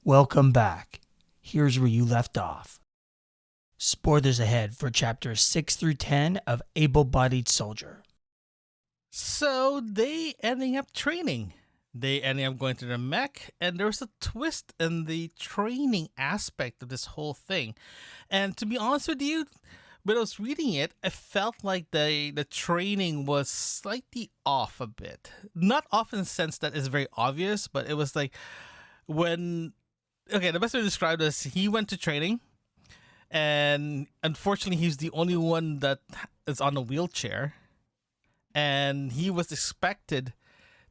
Welcome back. Here's where you left off. Spoilers ahead for chapters 6 through 10 of Able-Bodied Soldier. So they ending up training. They ending up going to the mech, and there was a twist in the training aspect of this whole thing. And to be honest with you, when I was reading it, I felt like the training was slightly off a bit. Not off in the sense that it's very obvious, but it was like when... Okay, the best way to describe this, he went to training, and unfortunately he's the only one that is on a wheelchair, and he was expected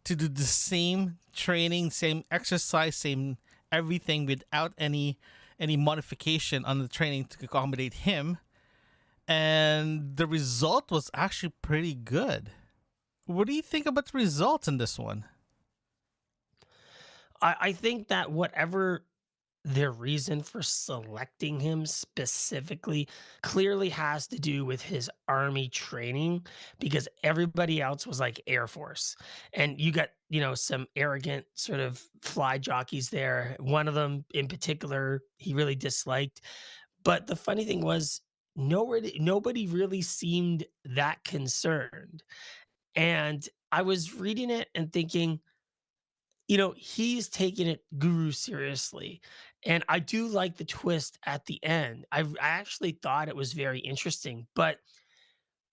to do the same training, same exercise, same everything without any modification on the training to accommodate him, and the result was actually pretty good. What do you think about the results in this one? I think that whatever their reason for selecting him specifically clearly has to do with his army training, because everybody else was like Air Force, and you got some arrogant sort of fly jockeys there. One of them in particular he really disliked, but the funny thing was nobody really seemed that concerned. And I was reading it and thinking, he's taking it guru seriously. And I do like the twist at the end. I actually thought it was very interesting, but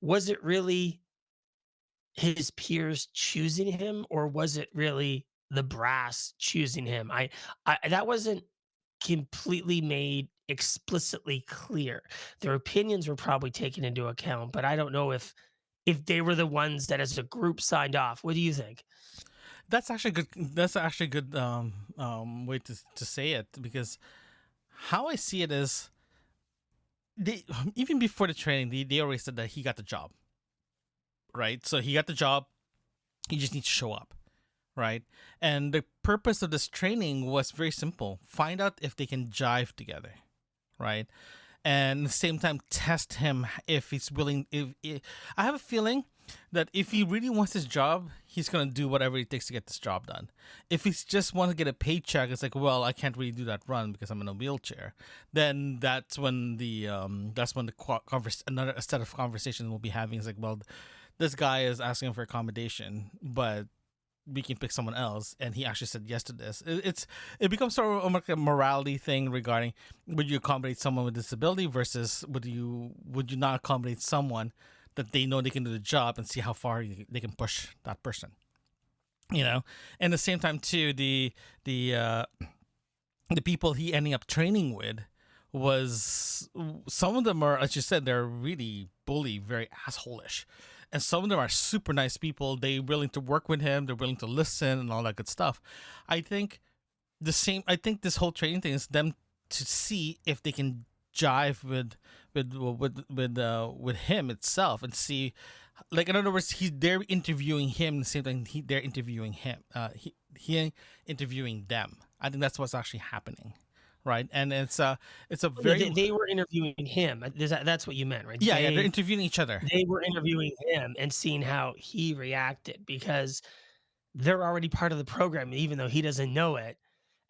was it really his peers choosing him, or was it really the brass choosing him? I that wasn't completely made explicitly clear. Their opinions were probably taken into account, but I don't know if they were the ones that as a group signed off. What do you think? That's actually good. That's actually a good way to say it, because how I see it is, they even before the training, they already said that he got the job, right? So he got the job. He just needs to show up, right? And the purpose of this training was very simple: find out if they can jive together, right? And at the same time, test him if he's willing. If I have a feeling that if he really wants this job, he's gonna do whatever it takes to get this job done. If he's just want to get a paycheck, it's like, well, I can't really do that run because I'm in a wheelchair. Then that's when the another set of conversation we'll be having is like, well, this guy is asking for accommodation, but we can pick someone else, and he actually said yes to this. It becomes sort of like a morality thing regarding, would you accommodate someone with disability versus would you not accommodate someone that they know they can do the job and see how far they can push that person, And at the same time too, the people he ending up training with was, some of them are, as you said, they're really bully, very asshole-ish. And some of them are super nice people. They're willing to work with him. They're willing to listen and all that good stuff. I think this whole training thing is them to see if they can jive with him itself, and see, like, in other words, they're interviewing him the same time they're interviewing him. He interviewing them. I think that's what's actually happening. Right, and it's a very they were interviewing him. That's what you meant, right? Yeah, they're interviewing each other. They were interviewing him and seeing how he reacted, because they're already part of the program, even though he doesn't know it.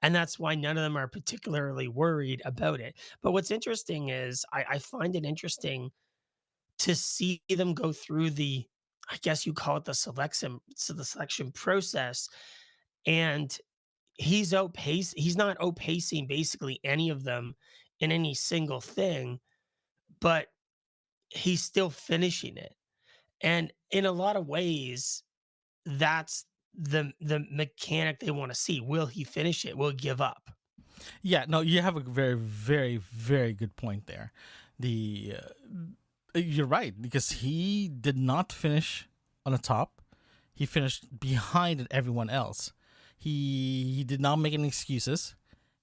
And that's why none of them are particularly worried about it. But what's interesting is I find it interesting to see them go through I guess you call it the selection process, and he's not outpacing basically any of them in any single thing, but he's still finishing it. And in a lot of ways, that's the mechanic they want to see. Will he finish it? Will he give up? Yeah, no, you have a very, very, very good point there. You're right, because he did not finish on the top. He finished behind everyone else. He did not make any excuses.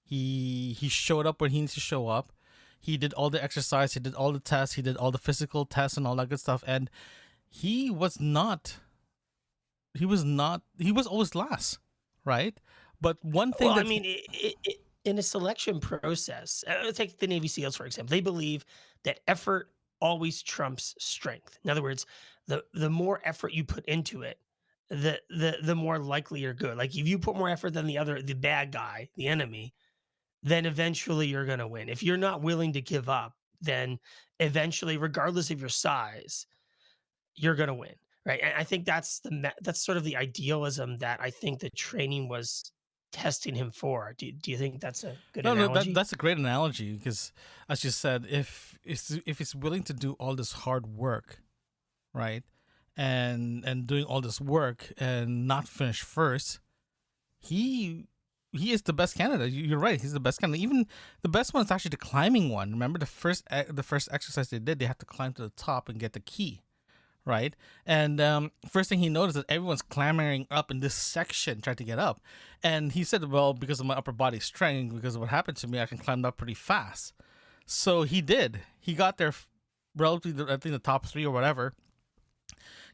He showed up when he needs to show up. He did all the exercise. He did all the tests. He did all the physical tests and all that good stuff. And he was always last, right? But one thing Well, I mean, in a selection process, take the Navy SEALs, for example. They believe that effort always trumps strength. In other words, the more effort you put into it, the more likely you're good. Like if you put more effort than the bad guy, the enemy, then eventually you're going to win. If you're not willing to give up, then eventually, regardless of your size, you're going to win. Right. And I think that's sort of the idealism that I think the training was testing him for. Do you think that's a good No, analogy? that's a great analogy because, as you said, if he's willing to do all this hard work, right, and doing all this work and not finish first, he is the best candidate. You're right. He's the best candidate. Even the best one is actually the climbing one. Remember the first exercise they did, they have to climb to the top and get the key, right? And first thing he noticed is everyone's clambering up in this section, trying to get up. And he said, well, because of my upper body strength, because of what happened to me, I can climb up pretty fast. So he did. He got there relatively, I think, the top 3 or whatever.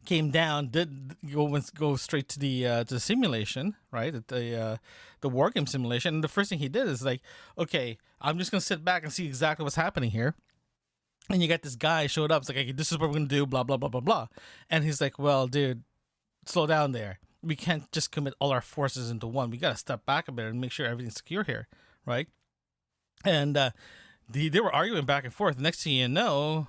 Came down, did go straight to the simulation, right? The war game simulation. And the first thing he did is like, okay, I'm just gonna sit back and see exactly what's happening here. And you got this guy showed up. It's like, okay, this is what we're gonna do. Blah blah blah blah blah. And he's like, well, dude, slow down there. We can't just commit all our forces into one. We gotta step back a bit and make sure everything's secure here, right? And they were arguing back and forth. Next thing you know,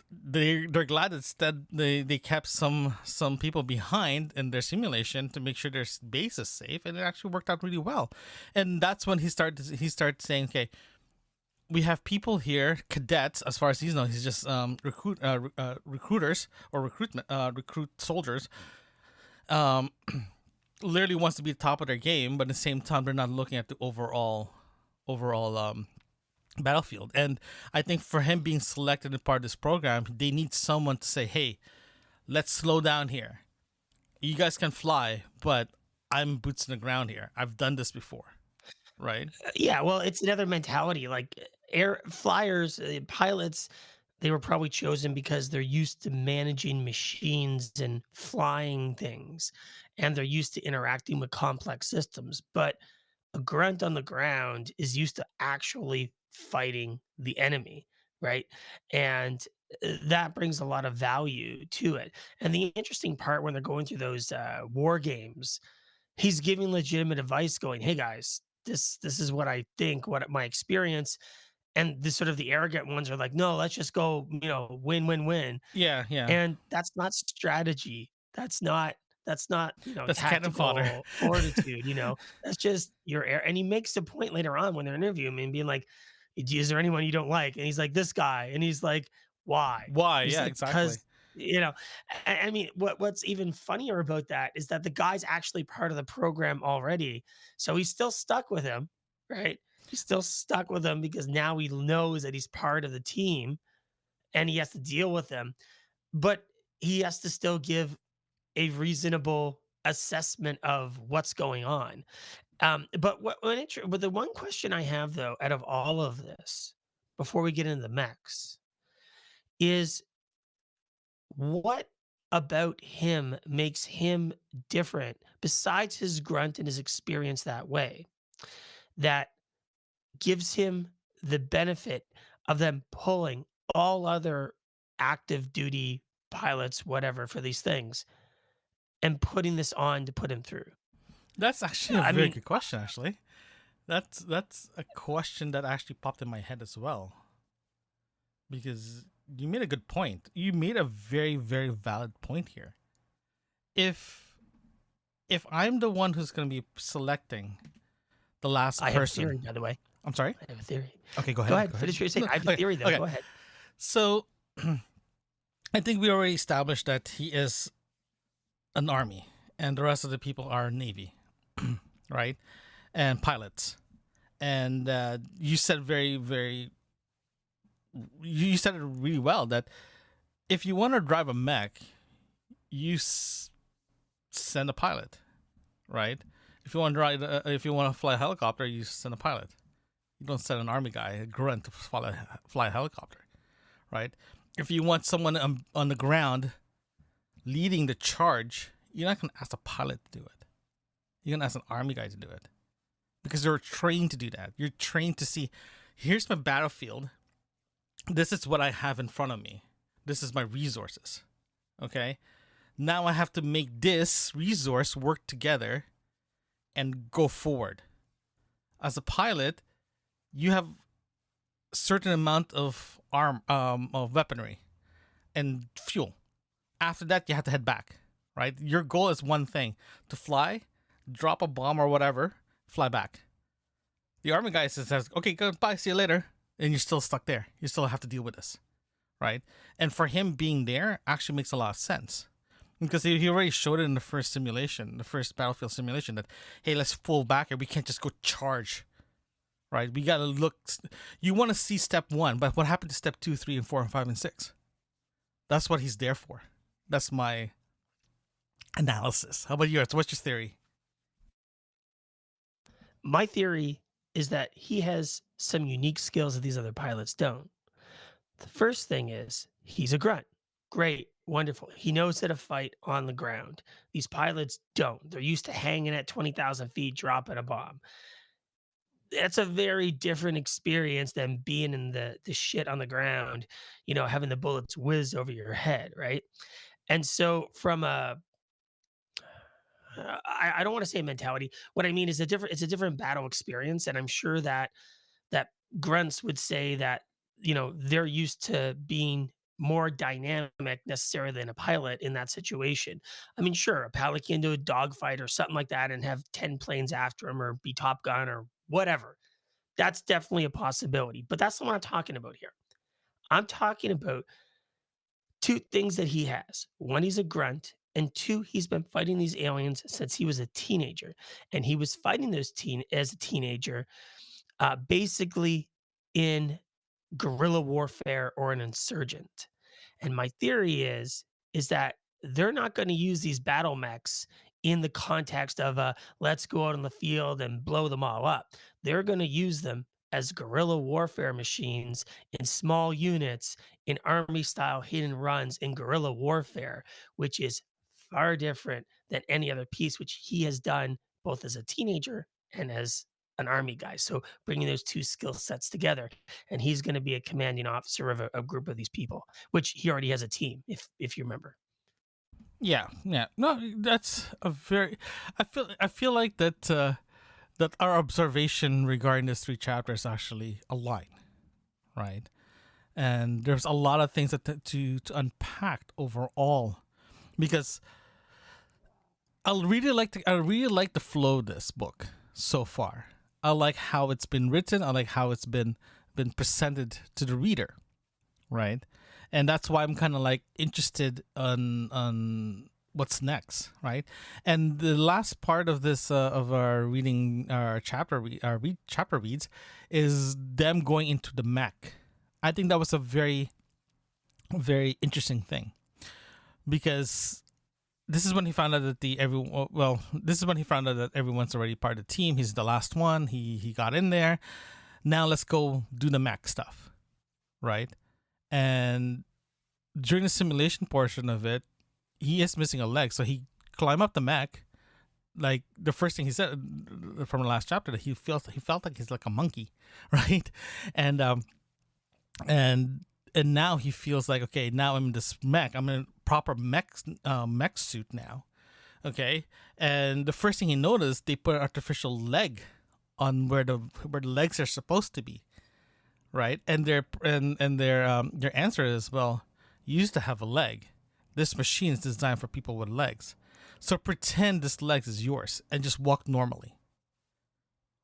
they're glad instead they kept some people behind in their simulation to make sure their base is safe, and it actually worked out really well. And that's when he started saying, okay, we have people here, cadets, as far as he's known, he's just recruiters or recruit soldiers. Literally wants to be the top of their game, but at the same time they're not looking at the overall battlefield. And I think for him being selected in part of this program, they need someone to say, hey, let's slow down here. You guys can fly, but I'm boots on the ground here. I've done this before, right? Yeah, well, it's another mentality. Like air flyers, pilots, they were probably chosen because they're used to managing machines and flying things, and they're used to interacting with complex systems. But a grunt on the ground is used to actually fighting the enemy, right? And that brings a lot of value to it. And the interesting part when they're going through those war games, he's giving legitimate advice, going, "Hey guys, this is what I think, what my experience." And this sort of the arrogant ones are like, "No, let's just go, win, win, win." Yeah, yeah. And that's not strategy. That's not, That's cannon fodder. tactical fortitude, That's just your air. And he makes the point later on when they're interviewing him and being like, is there anyone you don't like? And he's like, this guy. And he's like, why? Why? He's Yeah, like, exactly. because, I mean, what's even funnier about that is that the guy's actually part of the program already. So he's still stuck with him, right? He's still stuck with him because now he knows that he's part of the team and he has to deal with them. But he has to still give a reasonable assessment of what's going on. But the one question I have though, out of all of this, before we get into the mechs, is what about him makes him different besides his grunt and his experience that way, that gives him the benefit of them pulling all other active duty pilots, whatever, for these things, and putting this on to put him through? That's actually a very good question, actually. That's a question that actually popped in my head as well. Because you made a good point. You made a very, very valid point here. If I'm the one who's going to be selecting the last person... I have a theory, by the way. I'm sorry? I have a theory. Okay, go ahead. Go ahead. Finish what you're saying. I have a theory, though. Okay. Go ahead. So, I think we already established that he is an army, and the rest of the people are Navy, right? And pilots. And you said you said it really well, that if you want to drive a mech, you send a pilot, right? If you want to fly a helicopter, you send a pilot. You don't send an army guy, a grunt, to fly a helicopter, right? If you want someone on the ground leading the charge, you're not going to ask a pilot to do it. You're going to ask an army guy to do it. Because you're trained to do that. You're trained to see, here's my battlefield. This is what I have in front of me. This is my resources. Okay? Now I have to make this resource work together and go forward. as a pilot, you have certain amount of of weaponry and fuel. After that, you have to head back, right? Your goal is one thing: to fly, drop a bomb or whatever, fly back. The Army guy says, okay, goodbye, see you later. And you're still stuck there. You still have to deal with this, right? And for him being there actually makes a lot of sense. Because he already showed it in the first simulation, the first battlefield simulation, that, hey, let's pull back here. We can't just go charge, right? We got to look. You want to see step 1, but what happened to step 2, 3, and 4, and 5, and 6? That's what he's there for. That's my analysis. How about yours? What's your theory? My theory is that he has some unique skills that these other pilots don't. The first thing is he's a grunt. Great, wonderful. He knows how to fight on the ground. These pilots don't. They're used to hanging at 20,000 feet, dropping a bomb. That's a very different experience than being in the shit on the ground, having the bullets whiz over your head, right? And so from I don't want to say mentality. What I mean is it's a different battle experience, and I'm sure that grunts would say that they're used to being more dynamic necessarily than a pilot in that situation. I mean, sure, a pilot can do a dogfight or something like that and have 10 planes after him or be Top Gun or whatever. That's definitely a possibility, but that's not what I'm talking about here. I'm talking about two things that he has. One, he's a grunt, and two, he's been fighting these aliens since he was a teenager, and he was fighting those as a teenager, basically in guerrilla warfare or an insurgent. And my theory is that they're not going to use these battle mechs in the context of let's go out in the field and blow them all up. They're going to use them as guerrilla warfare machines in small units in army style hit and runs in guerrilla warfare, which is far different than any other piece which he has done both as a teenager and as an army guy. So bringing those two skill sets together, and he's going to be a commanding officer of a group of these people, which he already has a team, if you remember. Yeah. No, that's a very. I feel like that that our observation regarding these 3 chapters actually align, right? And there's a lot of things that to unpack overall, because I really like the flow of this book so far. I like how it's been written. I like how it's been presented to the reader, right? And that's why I'm kind of like interested on what's next, right? And the last part of this of our reading, our chapter reads, is them going into the mech. I think that was a very, very interesting thing, because this is when he found out that this is when he found out that everyone's already part of the team. He's the last one. He got in there. Now let's go do the mech stuff, right? And during the simulation portion of it, he is missing a leg, so he climbed up the mech. Like the first thing he said from the last chapter, that he felt like he's like a monkey, right? And now he feels like, okay, now I'm in this mech. I'm in a proper mech suit now, okay? And the first thing he noticed, they put an artificial leg on where the legs are supposed to be, right? And their answer is, well, you used to have a leg. This machine is designed for people with legs, so pretend this leg is yours and just walk normally.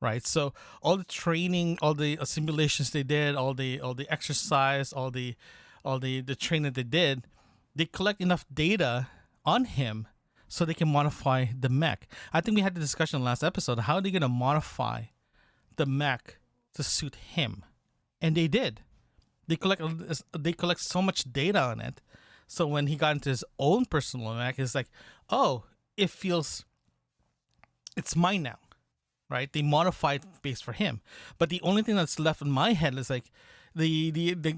Right, so all the training, all the simulations they did, all the exercise, all the training they did, they collect enough data on him so they can modify the mech. I think we had the discussion in the last episode. How are they going to modify the mech to suit him? And they did. They collect so much data on it. So when he got into his own personal mech, it's like, oh, it's mine now. Right, they modified base for him, but the only thing that's left in my head is like the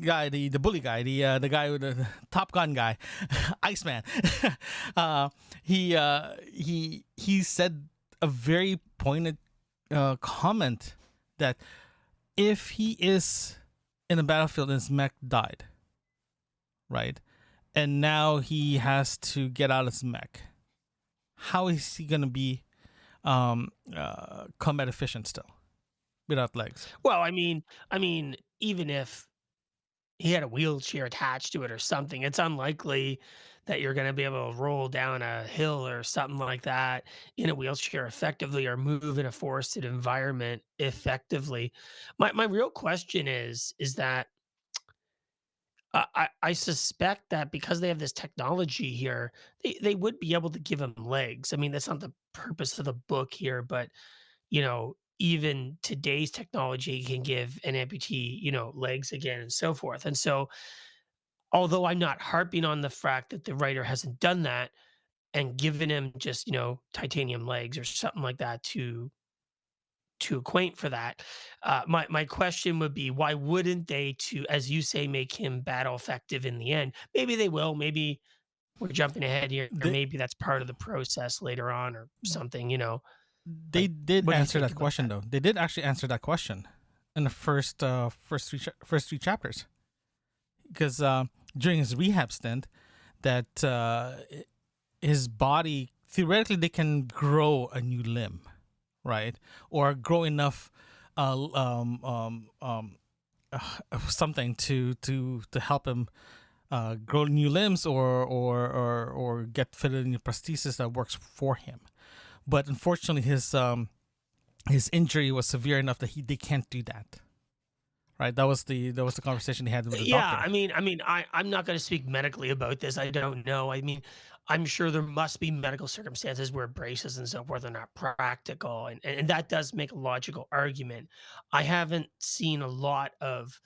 guy, the bully guy, the guy with the Top Gun guy, Iceman. He said a very pointed comment that if he is in a battlefield and his mech died, right, and now he has to get out of his mech, how is he gonna be combat efficient still? without legs. Well, I mean, even if he had a wheelchair attached to it or something, it's unlikely that you're going to be able to roll down a hill or something like that in a wheelchair effectively or move in a forested environment effectively. My real question is that I suspect that because they have this technology here, they would be able to give him legs. I mean, that's not the purpose of the book here, but even today's technology can give an amputee, legs again and so forth. And so, although I'm not harping on the fact that the writer hasn't done that and given him just, titanium legs or something like that to acquaint for that, my question would be, why wouldn't they, to, as you say, make him battle effective in the end? Maybe they will. Maybe we're jumping ahead here, or They maybe that's part of the process later on or something. they Like, did what do you answer think that about question that? though. They did actually answer that question in the first three chapters because during his rehab stint, that his body theoretically they can grow a new limb, right, or grow enough uh, um, um, um, something to help him grow new limbs or get fitted in a prosthesis that works for him. But unfortunately, his injury was severe enough that they can't do that. Right. That was the conversation he had with the Yeah, doctor. I'm not going to speak medically about this. I don't know. I mean, I'm sure there must be medical circumstances where braces and so forth are not practical, and that does make a logical argument. I haven't seen a lot of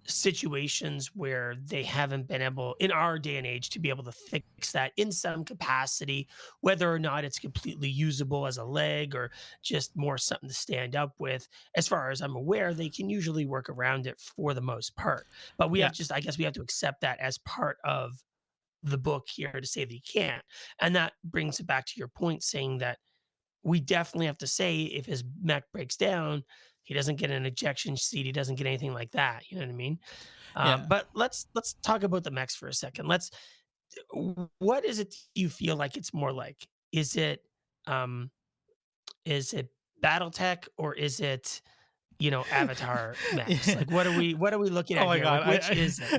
situations where they haven't been able in our day and age to be able to fix that in some capacity, whether or not it's completely usable as a leg or just more something to stand up with. As far as I'm aware, they can usually work around it for the most part, but Yeah. I guess we have to accept that as part of the book here to say that he can't. And that brings it back to your point saying that we definitely have to say if his mech breaks down, he doesn't get an ejection seat, he doesn't get anything like that, you know what I mean? Yeah. But let's talk about the mechs for a second. What is it you feel like it's more like? Um is it BattleTech or is it, Avatar mechs? Yeah. Like what are we looking Oh at my here? god! Like which is it?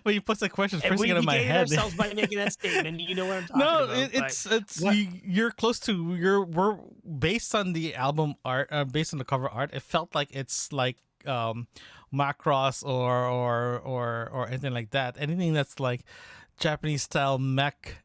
When you put the question, And first thing we out of we my dated head. ourselves by making that statement. You know what I'm talking No, about. But it's what you're close to we're based on the album art, based on the cover art. It felt like it's like Macross or anything like that. Anything that's like Japanese style mech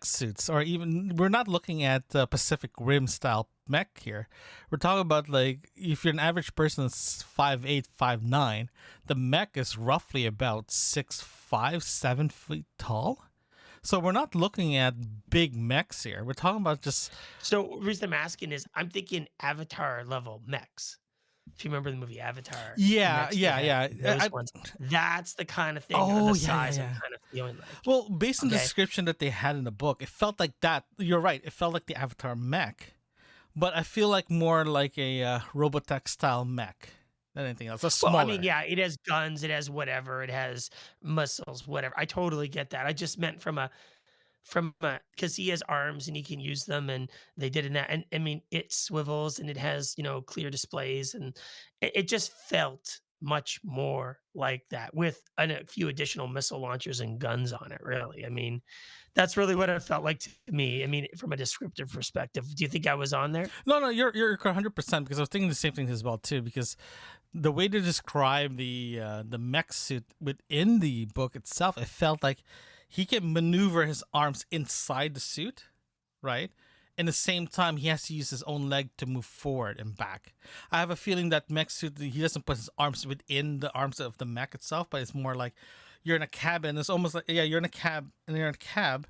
suits, or even we're not looking at Pacific Rim style mech here. We're talking about like if you're an average person that's 5'8", 5'9", the mech is roughly about 6'5", 7 feet tall. So we're not looking at big mechs here. We're talking about just So the reason I'm asking is I'm thinking Avatar level mechs. If you remember the movie Avatar, the yeah, mechs they yeah, had, yeah. those ones, that's the kind of thing or the Oh yeah, yeah, size I'm yeah. kind of feeling like. Well, based on the Okay. description that they had in the book, it felt like that. You're right. It felt like the Avatar mech, but I feel like more like a Robotech style mech than anything else. A Well, I smaller. mean, yeah, it has guns, it has whatever, it has missiles, whatever. I totally get that. I just meant because he has arms and he can use them, and they did in that. And I mean, it swivels and it has clear displays, and it just felt much more like that with a few additional missile launchers and guns on it. Really, I mean, that's really what it felt like to me. I mean, from a descriptive perspective, do you think I was on there? No, no, you're 100% because I was thinking the same thing as well too. Because the way to describe the mech suit within the book itself, it felt like he can maneuver his arms inside the suit, right? In the same time, he has to use his own leg to move forward and back. I have a feeling that mech suit he doesn't put his arms within the arms of the mech itself, but it's more like you're in a cabin. It's almost like you're in a cab and you're in a cab.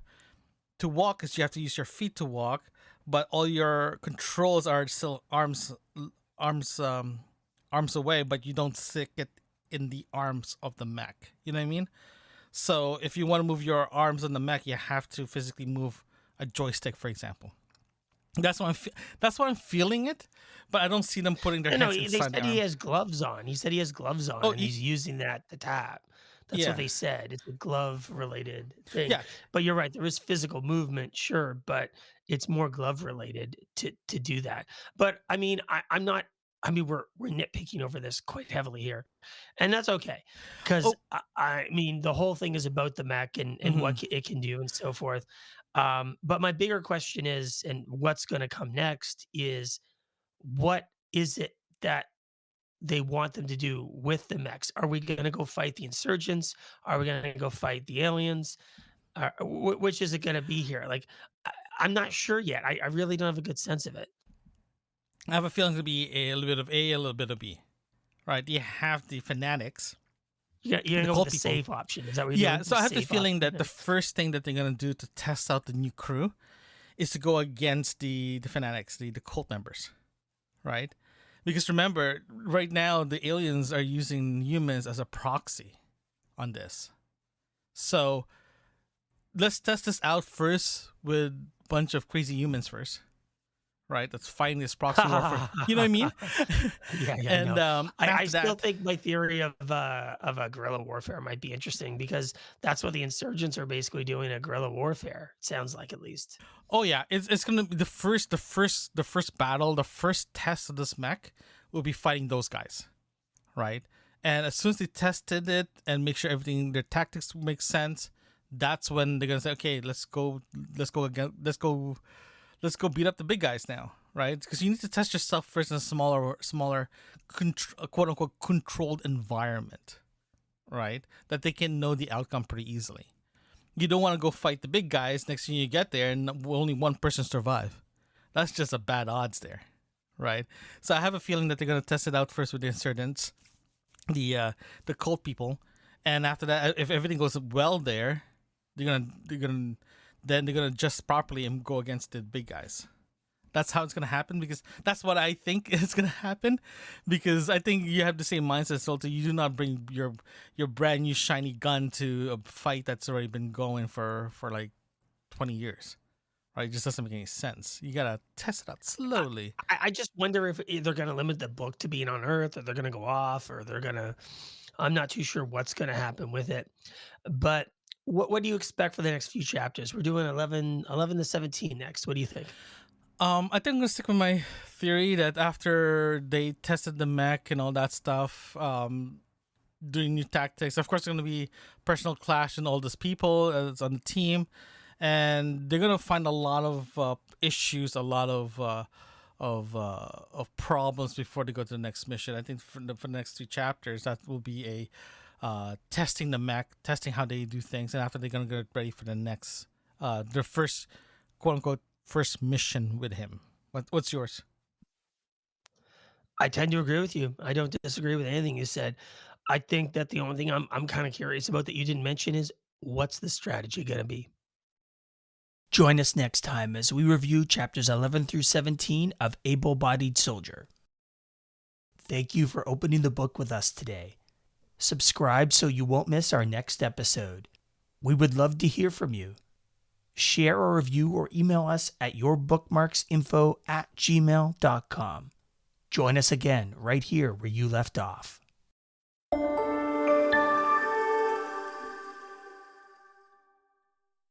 To walk, is you have to use your feet to walk, but all your controls are still arms arms away, but you don't stick it in the arms of the mech. You know what I mean? So if you want to move your arms on the mech, you have to physically move a joystick, for example. That's why I'm feeling it, but I don't see them putting their No, no, hands they inside the said he arm. has gloves on. He said he has gloves on, Oh, and he's using that to tap. That's what yeah, they said. It's a glove-related thing. yeah, But you're right, there is physical movement, sure, but it's more glove related to do that. But I mean, I'm not I mean, we're nitpicking over this quite heavily here, and that's okay, because Oh, I mean, the whole thing is about the mech and mhm. what it can do and so forth. But my bigger question is, and what's going to come next is, what is it that they want them to do with the mechs? Are we going to go fight the insurgents? Are we going to go fight the aliens? Which is it going to be here? Like, I'm not sure yet. I really don't have a good sense of it. I have a feeling to be a little bit of A, a little bit of B. Right? You have the fanatics, You're the gonna go with cult the people. safe option. Is that what you're Yeah, doing? so The I have the safe feeling that option? the first thing that they're gonna do to test out the new crew is to go against the fanatics, the cult members, right? Because remember, right now the aliens are using humans as a proxy on this. So let's test this out first with a bunch of crazy humans first, right? Let's find this proxy warfare. You know what I mean? Yeah, I And know. I after still that, think my theory of a guerrilla warfare might be interesting because that's what the insurgents are basically doing, a guerrilla warfare. It sounds like, at least. oh yeah, it's gonna be the first battle, the first test of this mech will be fighting those guys, right? And as soon as they tested it and make sure everything, their tactics make sense, that's when they're gonna say, okay, let's go beat up the big guys now, right? Because you need to test yourself first in a smaller, quote unquote controlled environment, right? That they can know the outcome pretty easily. You don't want to go fight the big guys. Next thing you get there, and only one person survive. That's just a bad odds there, right? So I have a feeling that they're gonna test it out first with the insurgents, the cult people, and after that, if everything goes well there, they're gonna adjust properly and go against the big guys. That's how it's gonna happen, because that's what I think is gonna happen. Because I think you have the same mindset, so you do not bring your brand new shiny gun to a fight that's already been going for like 20 years, right? It just doesn't make any sense. You gotta test it out slowly. I just wonder if they're gonna limit the book to being on Earth, or they're gonna go off, or they're gonna. I'm not too sure what's gonna happen with it. But what do you expect for the next few chapters? We're doing 11 to 17 next. What do you think? I think I'm gonna stick with my theory that after they tested the mech and all that stuff, doing new tactics, of course, there's gonna be personal clash and all these people that's on the team, and they're gonna find a lot of issues, a lot of problems before they go to the next mission. I think for the next 2 chapters, that will be a testing the mech, testing how they do things, and after they're gonna get ready for the next, their first quote unquote first mission with him. What's yours? I tend to agree with you. I don't disagree with anything you said. I think that the only thing I'm kind of curious about that you didn't mention is, what's the strategy going to be? Join us next time as we review chapters 11 through 17 of Able Bodied Soldier. Thank you for opening the book with us today. Subscribe so you won't miss our next episode. We would love to hear from you. Share a review or email us at yourbookmarksinfo@gmail.com. Join us again right here where you left off.